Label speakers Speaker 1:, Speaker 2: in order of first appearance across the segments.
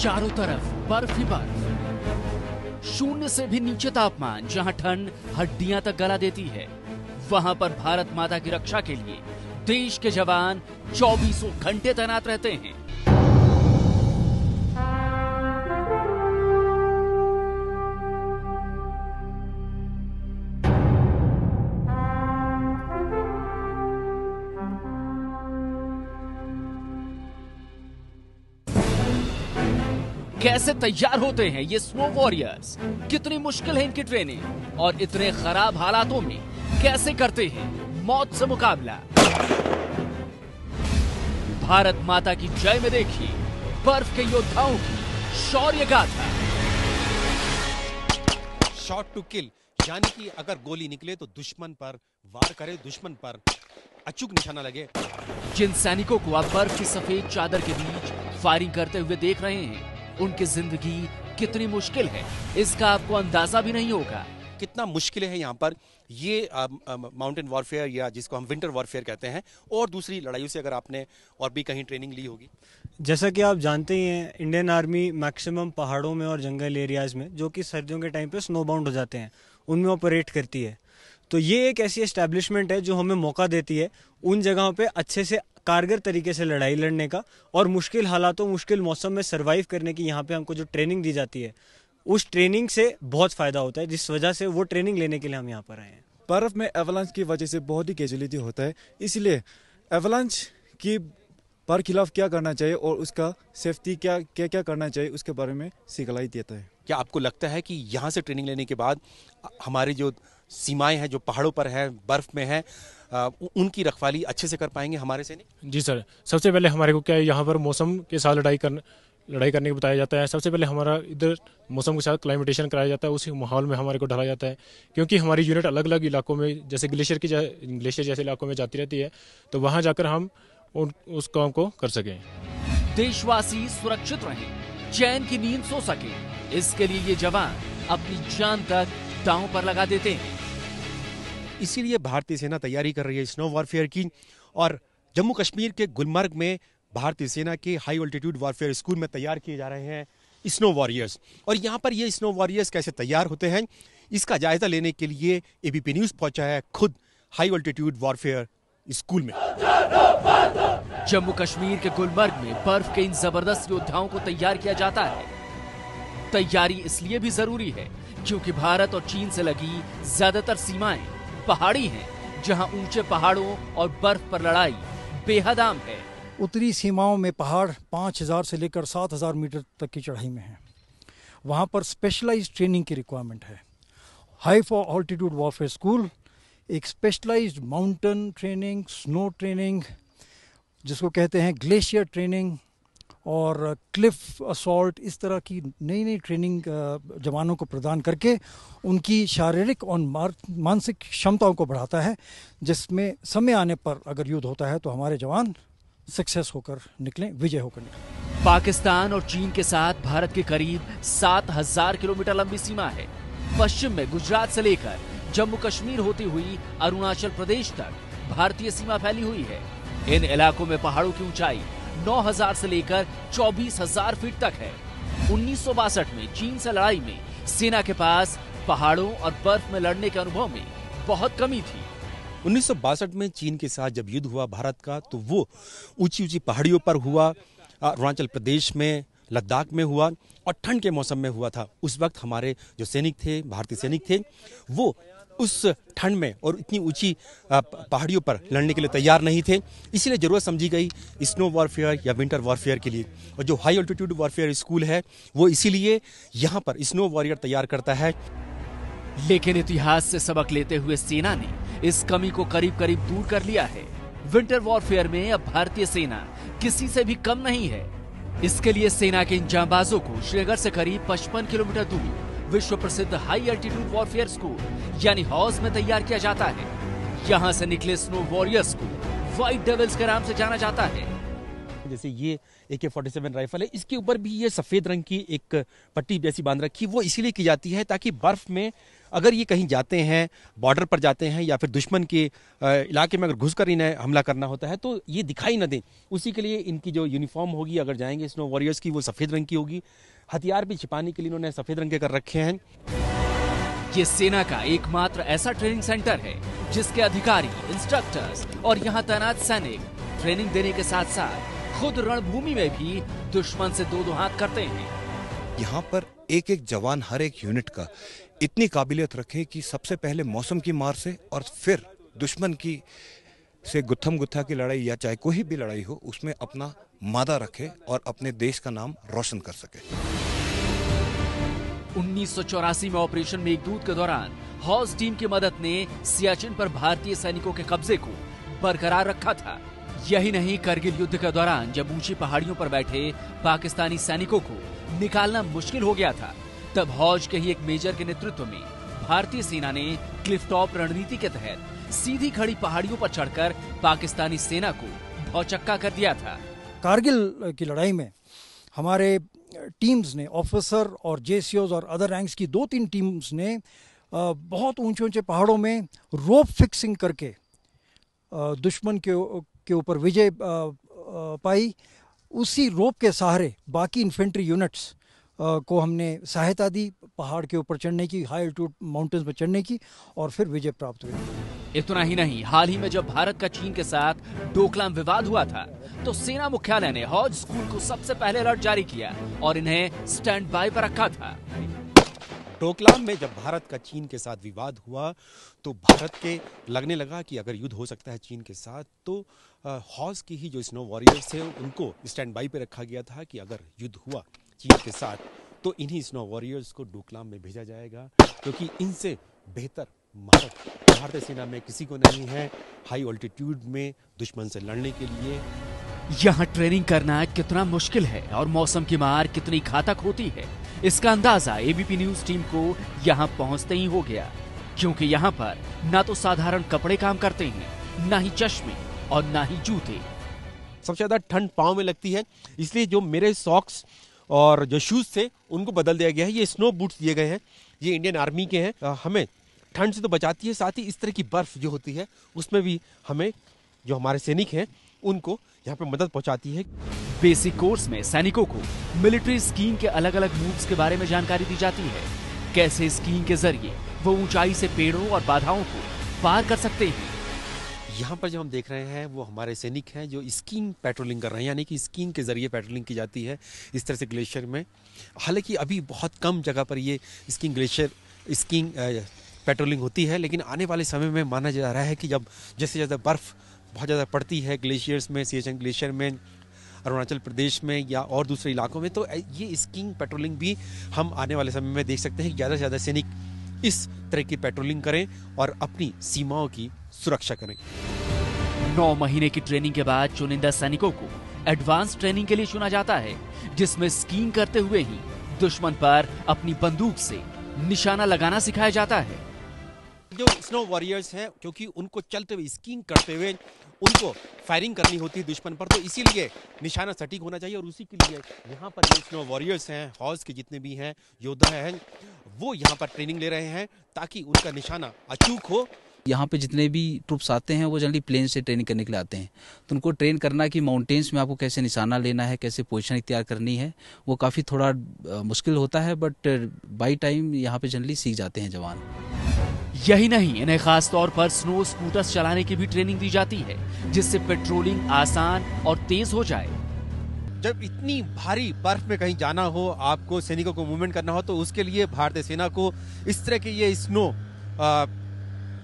Speaker 1: चारों तरफ बर्फ ही बर्फ। शून्य से भी नीचे तापमान, जहां ठंड हड्डियां तक गला देती है, वहां पर भारत माता की रक्षा के लिए देश के जवान 24 घंटे तैनात रहते हैं। कैसे तैयार होते हैं ये स्नो वॉरियर्स? कितनी मुश्किल है इनकी ट्रेनिंग और इतने खराब हालातों में कैसे करते हैं मौत से मुकाबला? भारत माता की जय में देखिए बर्फ के योद्धाओं की शौर्य गाथा।
Speaker 2: शॉट टू किल, यानी कि अगर गोली निकले तो दुश्मन पर वार करे, दुश्मन पर अचूक निशाना लगे।
Speaker 1: जिन सैनिकों को आप बर्फ की सफेद चादर के बीच फायरिंग करते हुए देख रहे हैं, उनकी जिंदगी कितनी मुश्किल है इसका आपको अंदाजा भी नहीं होगा।
Speaker 2: कितना मुश्किल है यहाँ पर ये माउंटेन वॉरफेयर, या जिसको हम विंटर वॉरफेयर कहते हैं, और दूसरी लड़ाइयों से अगर आपने और भी कहीं ट्रेनिंग ली होगी।
Speaker 3: जैसा कि आप जानते ही हैं, इंडियन आर्मी मैक्सिमम पहाड़ों में और जंगल एरियाज में, जो कि सर्दियों के टाइम पे स्नो बाउंड हो जाते हैं, उनमें ऑपरेट करती है। तो ये एक ऐसी एस्टैब्लिशमेंट है जो हमें मौका देती है उन जगहों पे अच्छे से कारगर तरीके से लड़ाई लड़ने का, और मुश्किल हालातों, मुश्किल मौसम में सरवाइव करने की यहाँ पे हमको जो ट्रेनिंग दी जाती है, उस ट्रेनिंग से बहुत फायदा होता है, जिस वजह से वो ट्रेनिंग लेने के लिए हम यहाँ पर आए हैं।
Speaker 4: बर्फ में एवलांच की वजह से बहुत ही कैजुअलिटी होता है, इसलिए एवलांच की पर खिलाफ क्या करना चाहिए और उसका सेफ्टी क्या क्या क्या करना चाहिए, उसके बारे में सिखलाई देता है।
Speaker 2: क्या आपको लगता है कि यहाँ से ट्रेनिंग लेने के बाद हमारी जो सीमाएं हैं, जो पहाड़ों पर है, बर्फ में है, उनकी रखवाली अच्छे से कर पाएंगे हमारे सैनिक?
Speaker 5: जी सर, सबसे पहले हमारे को क्या है, यहाँ पर मौसम के साथ लड़ाई करने को बताया जाता है। सबसे पहले हमारा इधर मौसम के साथ क्लाइमेटेशन कराया जाता है, उसी माहौल में हमारे को ढाला जाता है, क्योंकि हमारी यूनिट अलग अलग इलाकों में, जैसे ग्लेशियर जैसे इलाकों में जाती रहती है, तो वहाँ जाकर हम उस काम को कर सकें।
Speaker 1: देशवासी सुरक्षित रहें, चैन की नींद सो सके, इसके लिए ये जवान अपनी जान तक दांव पर लगा देते हैं।
Speaker 2: इसीलिए भारतीय सेना तैयारी कर रही है स्नो वॉरफेयर की, और जम्मू कश्मीर के गुलमर्ग में भारतीय सेना के हाई ऑल्टीट्यूड वॉरफेयर स्कूल में तैयार किए जा रहे हैं स्नो वॉरियर्स। और यहाँ पर ये स्नो वॉरियर्स कैसे तैयार होते हैं, इसका जायजा लेने के लिए एबीपी न्यूज पहुंचा है खुद हाई ऑल्टीट्यूड वॉरफेयर स्कूल में।
Speaker 1: जम्मू कश्मीर के गुलमर्ग में बर्फ के इन जबरदस्त योद्धाओं को तैयार किया जाता है। तैयारी इसलिए भी जरूरी है क्योंकि भारत और चीन से लगी ज्यादातर सीमाएं पहाड़ी हैं, जहां ऊंचे पहाड़ों और बर्फ पर लड़ाई बेहद आम है।
Speaker 6: उत्तरी सीमाओं में पहाड़ 5000 से लेकर 7000 मीटर तक की चढ़ाई में है। वहाँ पर स्पेशलाइज्ड ट्रेनिंग की रिक्वायरमेंट है। High for altitude warfare school एक specialized mountain training, snow training, जिसको कहते हैं ग्लेशियर ट्रेनिंग, और क्लिफ असॉल्ट, इस तरह की नई नई ट्रेनिंग जवानों को प्रदान करके उनकी शारीरिक और मानसिक क्षमताओं को बढ़ाता है, जिसमें समय आने पर अगर युद्ध होता है तो हमारे जवान सक्सेस होकर निकलें, विजय होकर निकलें।
Speaker 1: पाकिस्तान और चीन के साथ भारत के करीब 7000 किलोमीटर लंबी सीमा है। पश्चिम में गुजरात से लेकर जम्मू कश्मीर होती हुई अरुणाचल प्रदेश तक भारतीय सीमा फैली हुई है। इन इलाकों में पहाड़ों की ऊंचाई 9000 से लेकर 24000 फीट तक है। 1962 में चीन से लड़ाई में सेना के पास पहाड़ों और बर्फ में लड़ने के अनुभव में बहुत कमी थी।
Speaker 2: 1962 में चीन के साथ जब युद्ध हुआ भारत का, तो वो ऊंची ऊंची पहाड़ियों पर हुआ, अरुणाचल प्रदेश में, लद्दाख में हुआ, और ठंड के मौसम में हुआ था। उस वक्त हमारे जो सैनिक थे, भारतीय सैनिक थे, वो उस ठंड में और इतनी ऊंची पहाड़ियों पर लड़ने के लिए तैयार नहीं थे। इसलिए जरूरत समझी गई स्नो वॉरफेयर या विंटर वॉरफेयर के लिए। और जो हाई ऑल्टीट्यूड वॉरफेयर स्कूल है, वो इसीलिए यहाँ पर स्नो वॉरियर तैयार करता है।
Speaker 1: लेकिन इतिहास से सबक लेते हुए सेना ने इस कमी को करीब करीब दूर कर लिया है। विंटर वॉरफेयर में अब भारतीय सेना किसी से भी कम नहीं है। इसके लिए सेना के इन जांबाजों को श्रीनगर से करीब 55 किलोमीटर दूर विश्व प्रसिद्ध हाई एल्टीट्यूड वॉरफेयर स्कूल यानी हॉज में तैयार किया जाता है। यहाँ से निकले स्नो वॉरियर्स को व्हाइट डेविल्स के नाम से जाना जाता है।
Speaker 2: जैसे ये AK-47 राइफल है, इसके ऊपर भी ये सफेद रंग की एक पट्टी जैसी बांध रखी, वो इसीलिए की जाती है ताकि बर्फ में अगर ये कहीं जाते हैं, बॉर्डर पर जाते हैं या फिर दुश्मन के इलाके में अगर घुसकर इन्हें हमला करना होता है तो ये दिखाई न दें, उसी के लिए इनकी जो यूनिफॉर्म होगी अगर जाएंगे स्नो वॉरियर्स की, वो सफ़ेद रंग की होगी। हथियार भी छिपाने के लिए इन्होंने सफ़ेद रंग के कर रखे हैं।
Speaker 1: ये सेना का एकमात्र ऐसा ट्रेनिंग सेंटर है जिसके अधिकारी, इंस्ट्रक्टर्स और यहाँ तैनात सैनिक ट्रेनिंग देने के साथ साथ खुद रणभूमि में भी दुश्मन से दो हाथ करते हैं।
Speaker 7: यहाँ पर एक एक जवान हर एक यूनिट का इतनी काबिलियत रखे कि सबसे पहले मौसम की मार से और फिर दुश्मन की से गुत्थम गुत्था की लड़ाई या चाहे कोई भी लड़ाई हो उसमें अपना मादा रखे और अपने देश का नाम रोशन कर सके।
Speaker 1: 1984 में ऑपरेशन मेघदूत के दौरान हॉज टीम की मदद ने सियाचिन पर भारतीय सैनिकों के कब्जे को बरकरार रखा था। यही नहीं, करगिल युद्ध के दौरान जब ऊंची पहाड़ियों पर बैठे पाकिस्तानी सैनिकों को निकालना मुश्किल हो गया था, तब हौज के ही एक मेजर के नेतृत्व में भारतीय सेना ने क्लिफ टॉप रणनीति के तहत सीधी खड़ी पहाड़ियों पर चढ़कर पाकिस्तानी सेना को भौचक्का कर दिया था।
Speaker 6: कारगिल की लड़ाई में हमारे टीम्स ने, ऑफिसर और जेसीओज और अदर रैंक्स की 2-3 टीम्स ने बहुत ऊंचे ऊंचे पहाड़ों में रोप फिक्सिंग करके दुश्मन के ऊपर विजय पाई। उसी रोप के सहारे बाकी इन्फेंट्री यूनिट्स को हमने सहायता दी पहाड़ के ऊपर चढ़ने की, हाई एल्टीट्यूड माउंटेन्स पर चढ़ने की, और फिर विजय प्राप्त हुई।
Speaker 1: इतना ही नहीं, हाल ही में जब भारत का चीन के साथ डोकलाम विवाद हुआ था तो सेना मुख्यालय ने हौज स्कूल को सबसे पहले अलर्ट जारी किया और इन्हें स्टैंड बाय पर रखा था।
Speaker 2: डोकलाम में जब भारत का चीन के साथ विवाद हुआ तो भारत के लगने लगा कि अगर युद्ध हो सकता है चीन के साथ तो हौज की ही जो स्नो वॉरियर्स थे उनको स्टैंड बाय पे रखा गया था कि अगर युद्ध हुआ चीन के साथ तो इन्हीं स्नो वॉरियर्स को डोकलाम में भेजा जाएगा, क्योंकि इनसे बेहतर भारतीय सेना में किसी को नहीं है हाई ऑल्टीट्यूड में दुश्मन से लड़ने के लिए।
Speaker 1: यहाँ ट्रेनिंग करना कितना मुश्किल है और मौसम की मार कितनी घातक होती है, इसका अंदाजा एबीपी न्यूज टीम को यहाँ पहुँचते ही हो गया, क्योंकि यहाँ पर ना तो साधारण कपड़े काम करते हैं, ना ही चश्मे और ना ही जूते।
Speaker 2: सबसे ज्यादा ठंड पाँव में लगती है, इसलिए जो मेरे सॉक्स और जो शूज थे उनको बदल दिया गया है। ये स्नो बूट्स दिए गए हैं, ये इंडियन आर्मी के हैं। हमें ठंड से तो बचाती है, साथ ही इस तरह की बर्फ जो होती है उसमें भी हमें जो हमारे सैनिक हैं उनको यहाँ पे मदद पहुँचाती है।
Speaker 1: बेसिक कोर्स में सैनिकों को मिलिट्री स्कीइंग के अलग अलग मूव्स के बारे में जानकारी दी जाती है, कैसे स्कीइंग के जरिए वो ऊंचाई से पेड़ों और बाधाओं को पार कर सकते हैं।
Speaker 2: यहाँ पर जो हम देख रहे हैं वो हमारे सैनिक हैं जो स्कीइंग पेट्रोलिंग कर रहे हैं, यानी कि स्कीइंग के जरिए पेट्रोलिंग की जाती है इस तरह से ग्लेशियर में। हालांकि अभी बहुत कम जगह पर ये स्कीइंग पेट्रोलिंग होती है, लेकिन आने वाले समय में माना जा रहा है कि जब जैसे ज़्यादा बर्फ़ बहुत ज़्यादा पड़ती है ग्लेशियर्स में, सियाचिन ग्लेशियर में, अरुणाचल प्रदेश में या और दूसरे इलाकों में, तो ये स्कीइंग पेट्रोलिंग भी हम आने वाले समय में देख सकते हैं कि ज़्यादा से ज़्यादा सैनिक इस तरह की पेट्रोलिंग करें और अपनी सीमाओं की सुरक्षा करें।
Speaker 1: 9 महीने की ट्रेनिंग के बाद चुनिंदा सैनिकों को एडवांस ट्रेनिंग के लिए चुना जाता है, जिसमें स्कीइंग करते हुए ही दुश्मन पर अपनी बंदूक से निशाना लगाना सिखाया जाता है।
Speaker 2: जो स्नो वॉरियर्स हैं, क्योंकि उनको चलते हुए स्कीइंग करते हुए उनको फायरिंग करनी होती है दुश्मन पर, तो इसीलिए निशाना सटीक होना चाहिए और उसी के लिए यहाँ पर जो स्नो वॉरियर्स हैं, हौज के जितने भी हैं योद्धा हैं, वो यहाँ पर ट्रेनिंग ले रहे हैं ताकि उनका निशाना अचूक हो।
Speaker 8: यहाँ पे जितने भी ट्रूप्स आते हैं वो जनरली प्लेन से ट्रेनिंग करने के लिए आते हैं, तो उनको ट्रेन करना कि माउंटेन्स में आपको कैसे निशाना लेना है, कैसे पोजीशन इख्तियार करनी है, वो काफ़ी थोड़ा मुश्किल होता है, बट बाई टाइम यहाँ पे जनरली सीख जाते हैं जवान।
Speaker 1: यही नहीं, इन्हें खास तौर पर स्नो स्कूटर्स चलाने की भी ट्रेनिंग दी जाती है, जिससे पेट्रोलिंग आसान और तेज हो जाए।
Speaker 2: जब इतनी भारी बर्फ में कहीं जाना हो, आपको सैनिकों को मूवमेंट करना हो, तो उसके लिए भारतीय सेना को इस तरह के ये स्नो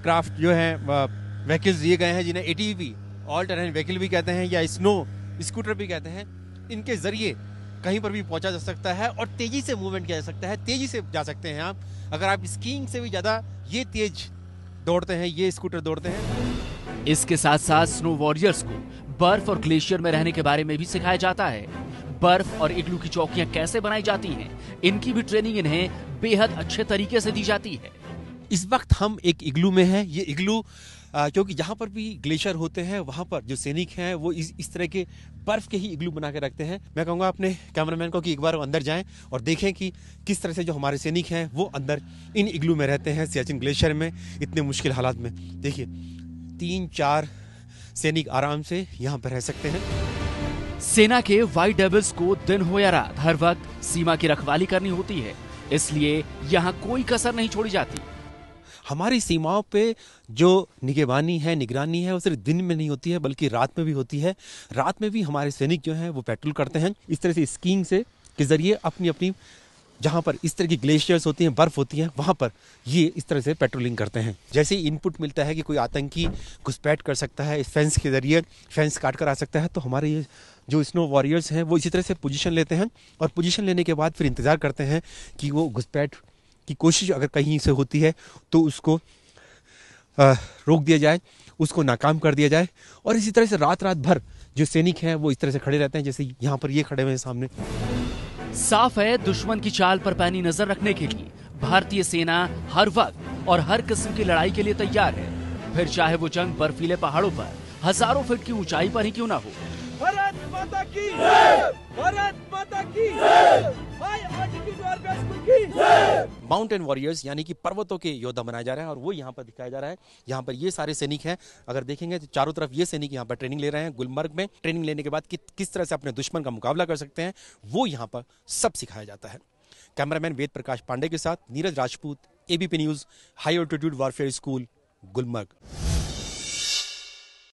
Speaker 2: क्राफ्ट जो है व्हीकल्स दिए गए हैं, जिन्हें एटीवी ऑल टेरेन व्हीकल भी कहते हैं या स्नो स्कूटर भी कहते हैं। इनके जरिए कहीं पर भी पहुंचा जा सकता है और तेजी से मूवमेंट किया जा सकता है, तेजी से जा सकते हैं आप। अगर आप स्कीइंग से भी ज्यादा ये तेज दौड़ते हैं, ये स्कूटर दौड़ते हैं।
Speaker 1: इसके साथ साथ स्नो वॉरियर्स को बर्फ और ग्लेशियर में रहने के बारे में भी सिखाया जाता है। बर्फ और इग्लू की चौकियां कैसे बनाई जाती हैं, इनकी भी ट्रेनिंग इन्हें बेहद अच्छे तरीके से दी जाती है।
Speaker 2: इस वक्त हम एक इग्लू में हैं। ये इग्लू क्योंकि जहाँ पर भी ग्लेशियर होते हैं वहाँ पर जो सैनिक हैं वो इस तरह के बर्फ के ही इग्लू बना के रखते हैं। मैं कहूँगा अपने कैमरामैन को कि एक बार अंदर जाएं और देखें कि किस तरह से जो हमारे सैनिक हैं वो अंदर इन इग्लू में रहते हैं सियाचिन ग्लेशियर में, इतने मुश्किल हालात में। देखिए 3-4 सैनिक आराम से यहाँ पर रह सकते हैं।
Speaker 1: सेना के व्हाइट डेविल्स को दिन हो या रात हर वक्त सीमा की रखवाली करनी होती है, इसलिए यहाँ कोई कसर नहीं छोड़ी जाती।
Speaker 2: हमारी सीमाओं पे जो निगरानी है वो सिर्फ दिन में नहीं होती है बल्कि रात में भी होती है। रात में भी हमारे सैनिक जो हैं वो पेट्रोल करते हैं इस तरह से स्कीइंग से के जरिए अपनी जहाँ पर इस तरह की ग्लेशियर्स होती हैं, बर्फ होती है, वहाँ पर ये इस तरह से पेट्रोलिंग करते हैं। जैसे ही इनपुट मिलता है कि कोई आतंकी घुसपैठ कर सकता है, इस फेंस के जरिए फेंस काट कर आ सकता है, तो हमारे ये जो स्नो वॉरियर्स हैं वो इसी तरह से पोजीशन लेते हैं और पोजीशन लेने के बाद फिर इंतज़ार करते हैं कि वो घुसपैठ की कोशिश अगर कहीं से होती है तो उसको रोक दिया जाए, उसको नाकाम कर दिया जाए। और इसी तरह से रात भर जो सैनिक हैं वो इस तरह से खड़े रहते हैं, जैसे यहाँ पर ये खड़े हुए हैं सामने।
Speaker 1: साफ है दुश्मन की चाल पर पैनी नजर रखने के लिए भारतीय सेना हर वक्त और हर किस्म की लड़ाई के लिए तैयार है, फिर चाहे वो जंग बर्फीले पहाड़ों पर हजारों फीट की ऊंचाई पर ही क्यों ना हो।
Speaker 9: भारत माता की जय! भारत माता की जय! हाई ऑल्टीट्यूड वॉरफेयर की जय!
Speaker 2: माउंटेन वॉरियर्स यानी कि पर्वतों के योद्धा बनाया जा रहा है और वो यहाँ पर दिखाया जा रहा है। यहाँ पर ये सारे सैनिक हैं, अगर देखेंगे तो चारों तरफ ये सैनिक यहाँ पर ट्रेनिंग ले रहे हैं। गुलमर्ग में ट्रेनिंग लेने के बाद किस तरह से अपने दुश्मन का मुकाबला कर सकते हैं वो यहाँ पर सब सिखाया जाता है। कैमरामैन वेद प्रकाश पांडे के साथ Neeraj Rajput, ABP news, high altitude warfare school, Gulmarg.